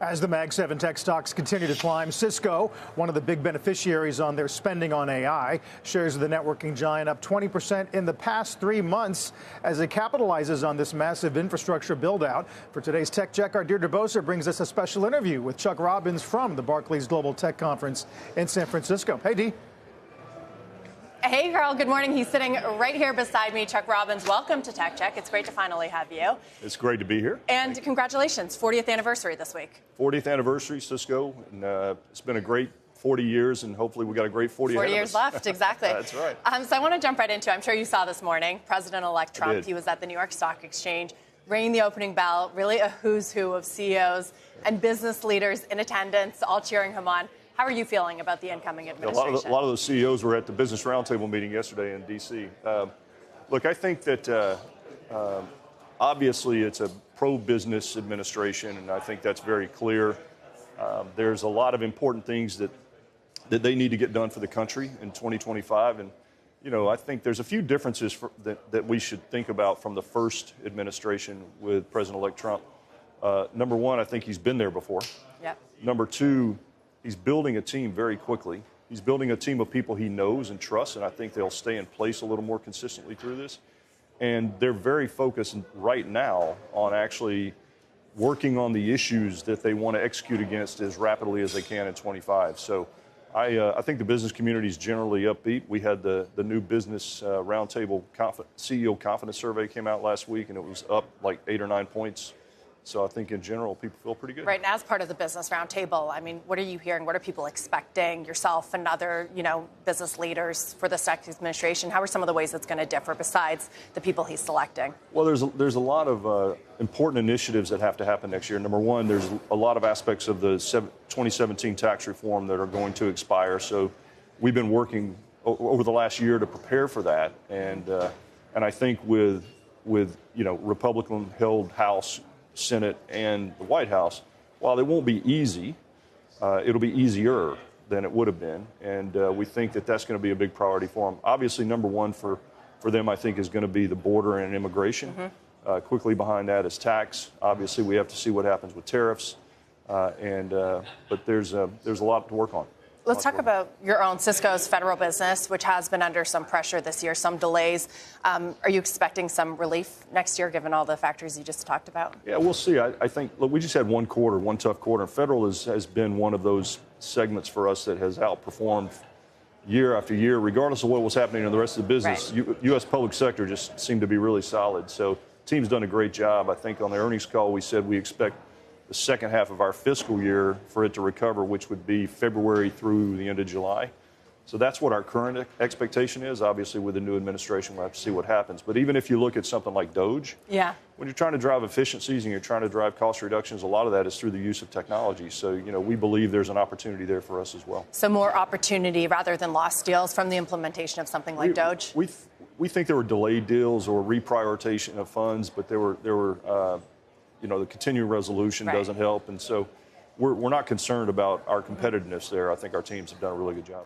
As the Mag 7 tech stocks continue to climb, Cisco, one of the big beneficiaries on their spending on AI, shares of the networking giant up 20% in the past 3 months as it capitalizes on this massive infrastructure build-out. For today's Tech Check, our Deirdre Boser brings us a special interview with Chuck Robbins from the Barclays Global Tech Conference in San Francisco. Hey, Dee. Hey, Carl. Good morning. He's sitting right here beside me. Chuck Robbins, welcome to Tech Check. It's great to finally have you. It's great to be here. And congratulations, 40th anniversary this week. 40th anniversary, Cisco. And it's been a great 40 years, and hopefully we got a great 40 40 years left, exactly. That's right. So I want to jump right into it. I'm sure you saw this morning, President-elect Trump. He was at the New York Stock Exchange, ringing the opening bell, really a who's who of CEOs and business leaders in attendance, all cheering him on. How are you feeling about the incoming administration? A lot of those CEOs were at the Business Roundtable meeting yesterday in D.C. Look, I think that obviously it's a pro-business administration, and I think that's very clear. There's a lot of important things that they need to get done for the country in 2025. And, you know, I think there's a few differences that we should think about from the first administration with President-elect Trump. Number one, I think he's been there before. Yep. Number two, he's building a team very quickly. He's building a team of people he knows and trusts, and I think they'll stay in place a little more consistently through this. And they're very focused right now on actually working on the issues that they want to execute against as rapidly as they can in 25. So I think the business community is generally upbeat. We had the new business roundtable CEO confidence survey came out last week, and it was up like 8 or 9 points. So I think in general, people feel pretty good. Right, and as part of the business roundtable, I mean, what are you hearing? What are people expecting, yourself and other, business leaders for this next administration? How are some of the ways it's going to differ besides the people he's selecting? Well, there's a lot of important initiatives that have to happen next year. Number one, there's a lot of aspects of the 2017 tax reform that are going to expire. So we've been working over the last year to prepare for that. And I think with Republican-held House, Senate, and the White House, while it won't be easy, it'll be easier than it would have been. And we think that that's going to be a big priority for them. Obviously, number one for them, I think, is going to be the border and immigration. Mm-hmm. Quickly behind that is tax. Obviously, we have to see what happens with tariffs. But there's a lot to work on. Let's talk about your own Cisco's federal business, which has been under some pressure this year, some delays. Are you expecting some relief next year, given all the factors you just talked about? Yeah, we'll see. I think, look, we just had one tough quarter. And federal has been one of those segments for us that has outperformed year after year, regardless of what was happening in the rest of the business. Right. U.S. public sector just seemed to be really solid. So the team's done a great job. I think on the earnings call, we said we expect the second half of our fiscal year for it to recover, which would be February through the end of July. So that's what our current expectation is. Obviously, with the new administration, we'll have to see what happens. But even if you look at something like DOGE, when you're trying to drive efficiencies and you're trying to drive cost reductions, a lot of that is through the use of technology. So, we believe there's an opportunity there for us as well. So more opportunity rather than lost deals from the implementation of something like DOGE? We think there were delayed deals or reprioritization of funds, but there were the continuing resolution doesn't help. And so we're not concerned about our competitiveness there. I think our teams have done a really good job.